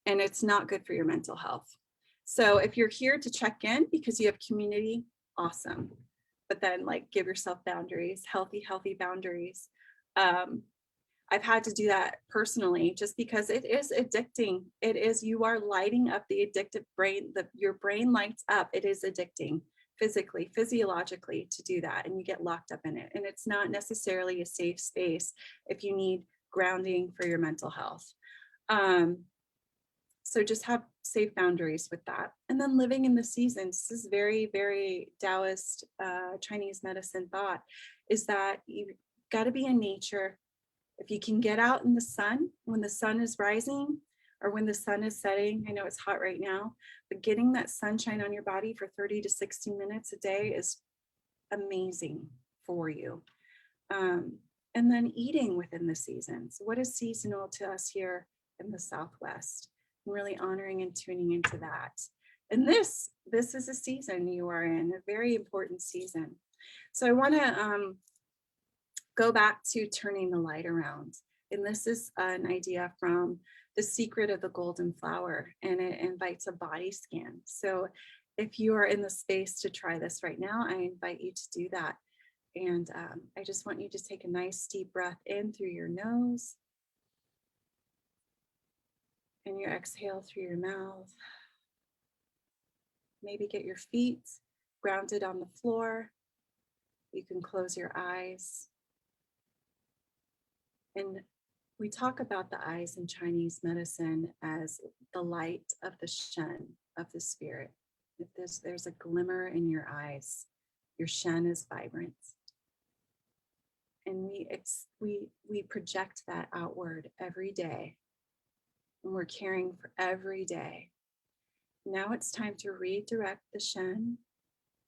Speaker 2: and it's not good for your mental health. So if you're here to check in because you have community, awesome. But then like give yourself boundaries, healthy boundaries. I've had to do that personally just because it is addicting. It is, you are lighting up the addictive brain, your brain lights up. It is addicting physically, physiologically to do that, and you get locked up in it. And it's not necessarily a safe space if you need grounding for your mental health. So just have safe boundaries with that. And then living in the seasons. This is very, very Taoist Chinese medicine thought, is that you got to be in nature. If you can get out in the sun when the sun is rising or when the sun is setting, I know it's hot right now, but getting that sunshine on your body for 30 to 60 minutes a day is amazing for you. And then eating within the seasons. What is seasonal to us here in the Southwest? And really honoring and tuning into that. And this is a season you are in, a very important season. So I want to go back to turning the light around. And this is an idea from The Secret of the Golden Flower, and it invites a body scan. So if you are in the space to try this right now, I invite you to do that. And I just want you to take a nice deep breath in through your nose. And you exhale through your mouth. Maybe get your feet grounded on the floor. You can close your eyes. And we talk about the eyes in Chinese medicine as the light of the Shen, of the spirit. If there's a glimmer in your eyes, your Shen is vibrant. And we project that outward every day. And we're caring for every day. Now it's time to redirect the Shen,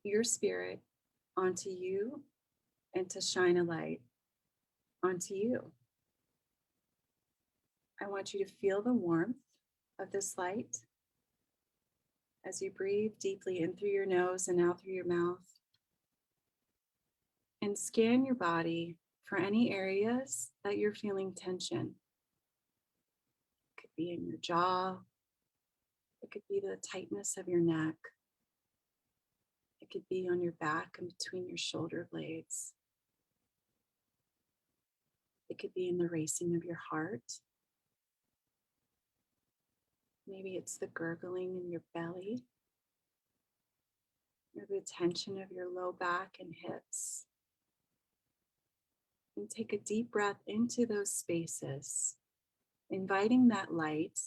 Speaker 2: your spirit, onto you, and to shine a light onto you. I want you to feel the warmth of this light as you breathe deeply in through your nose and out through your mouth. And scan your body for any areas that you're feeling tension. It could be in your jaw. It could be the tightness of your neck. It could be on your back and between your shoulder blades. It could be in the racing of your heart. Maybe it's the gurgling in your belly, or the tension of your low back and hips. And take a deep breath into those spaces, inviting that light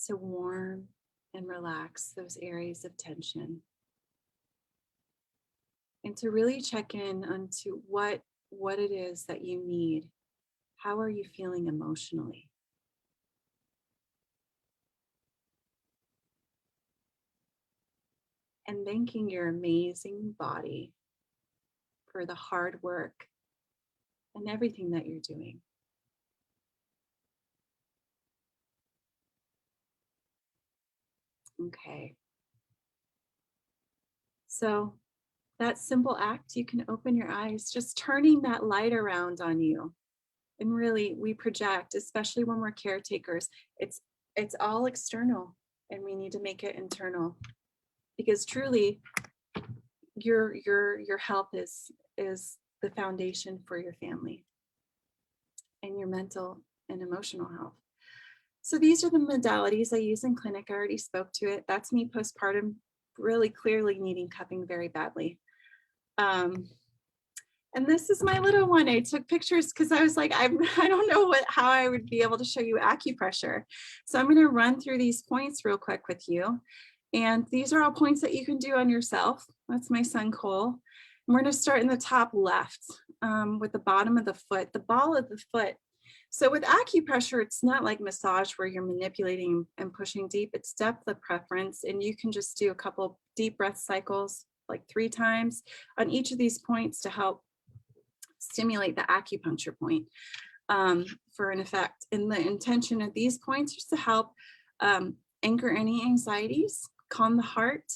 Speaker 2: to warm and relax those areas of tension. And to really check in onto what it is that you need. How are you feeling emotionally? And thanking your amazing body for the hard work and everything that you're doing. Okay. So that simple act, you can open your eyes, just turning that light around on you. And really, we project, especially when we're caretakers, it's all external, and we need to make it internal. Because truly, your health is the foundation for your family and your mental and emotional health. So these are the modalities I use in clinic. I already spoke to it. That's me postpartum, really clearly needing cupping very badly. And this is my little one. I took pictures because I was like, I don't know how I would be able to show you acupressure. So I'm going to run through these points real quick with you. And these are all points that you can do on yourself. That's my son, Cole. And we're going to start in the top left. with the bottom of the foot, the ball of the foot. So with acupressure, it's not like massage where you're manipulating and pushing deep. It's depth of preference. And you can just do a couple deep breath cycles, like 3 times on each of these points to help stimulate the acupuncture point for an effect. And the intention of these points is to help anchor any anxieties, calm the heart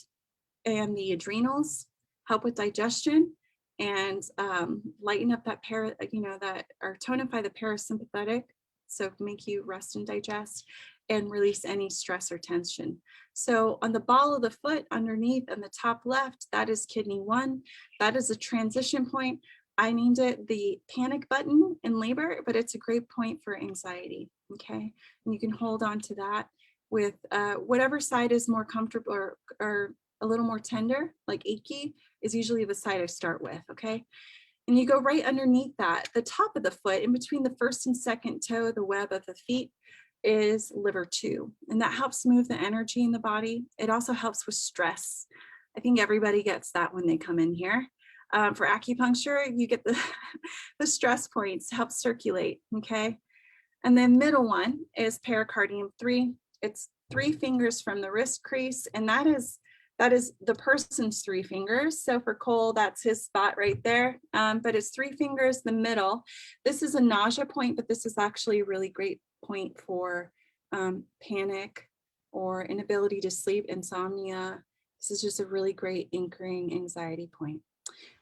Speaker 2: and the adrenals, help with digestion, and lighten up that or tonify the parasympathetic, so make you rest and digest, and release any stress or tension. So on the ball of the foot underneath on the top left, that is kidney 1. That is a transition point. I named it the panic button in labor, but it's a great point for anxiety, okay? And you can hold on to that with whatever side is more comfortable or a little more tender, like achy, is usually the side I start with, okay? And you go right underneath that. The top of the foot, in between the first and second toe, the web of the feet, is liver 2. And that helps move the energy in the body. It also helps with stress. I think everybody gets that when they come in here. For acupuncture, you get the stress points, help circulate, okay? And then middle one is pericardium 3. It's 3 fingers from the wrist crease, and that is the person's 3 fingers. So for Cole, that's his spot right there. But it's 3 fingers, the middle. This is a nausea point, but this is actually a really great point for panic or inability to sleep, insomnia. This is just a really great anchoring anxiety point.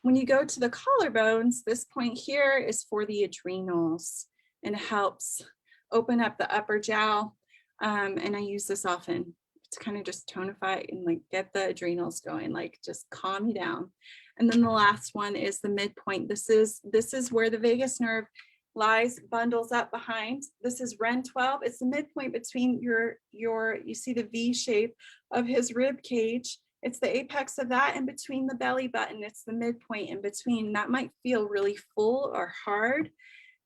Speaker 2: When you go to the collarbones, this point here is for the adrenals and it helps open up the upper jowl. And I use this often to kind of just tonify and like get the adrenals going, like just calm you down. And then the last one is the midpoint. This is where the vagus nerve lies, bundles up behind. This is Ren 12. It's the midpoint between you see the V shape of his rib cage. It's the apex of that, and between the belly button, it's the midpoint in between. That might feel really full or hard.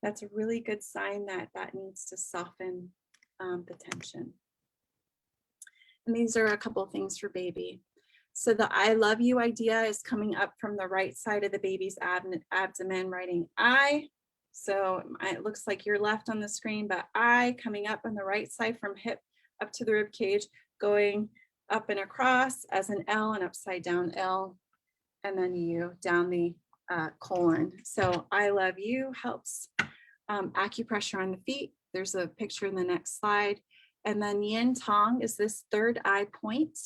Speaker 2: That's a really good sign that needs to soften the tension. And these are a couple of things for baby. So the I love you idea is coming up from the right side of the baby's abdomen, writing I. So it looks like you're left on the screen, but I coming up on the right side from hip up to the rib cage, going up and across as an L and upside down L, and then you down the colon. So I love you helps acupressure on the feet. There's a picture in the next slide. And then yin tong is this third eye point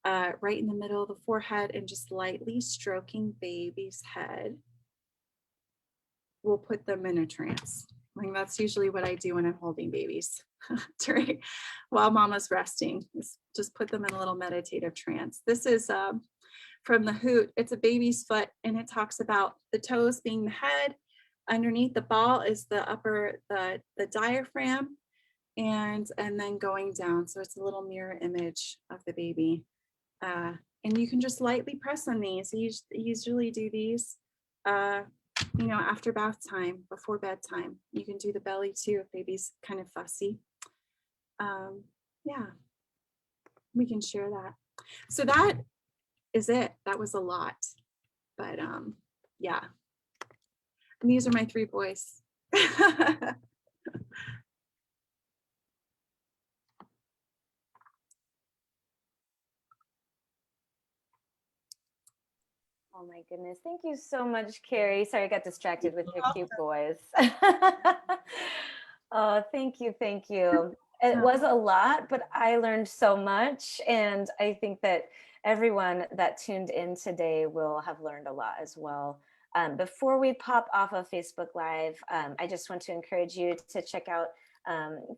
Speaker 2: right in the middle of the forehead, and just lightly stroking baby's head will put them in a trance. I mean, that's usually what I do when I'm holding babies while mama's resting, is just put them in a little meditative trance. This is from the Hoot. It's a baby's foot, and it talks about the toes being the head. Underneath the ball is the upper, the diaphragm, and then going down. So it's a little mirror image of the baby. And you can just lightly press on these. I usually do these after bath time, before bedtime. You can do the belly too if baby's kind of fussy. Yeah, we can share that. So that is it. That was a lot, but yeah. And these are my 3 boys.
Speaker 1: Oh my goodness. Thank you so much, Kari. Sorry, I got distracted with your cute boys. Oh, thank you. Thank you. It was a lot, but I learned so much. And I think that everyone that tuned in today will have learned a lot as well. Before we pop off of Facebook Live, I just want to encourage you to check out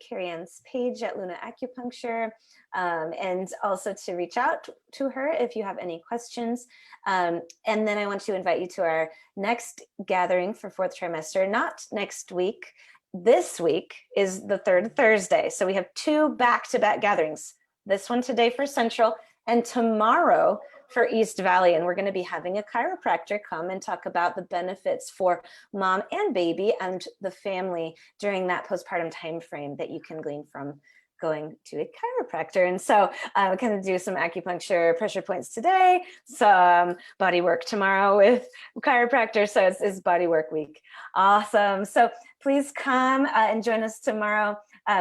Speaker 1: Kari-Ann's page at Luna Acupuncture, and also to reach out to her if you have any questions. And then I want to invite you to our next gathering for 4th trimester, not next week. This week is the 3rd Thursday. So we have 2 back-to-back gatherings. This one today for Central and tomorrow for East Valley. And we're going to be having a chiropractor come and talk about the benefits for mom and baby and the family during that postpartum time frame that you can glean from going to a chiropractor. And so we're going to do some acupuncture pressure points today, some body work tomorrow with chiropractor. So it's body work week. Awesome. So please come and join us tomorrow.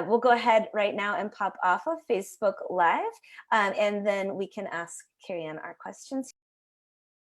Speaker 1: We'll go ahead right now and pop off of Facebook Live, and then we can ask Kari-Ann our questions.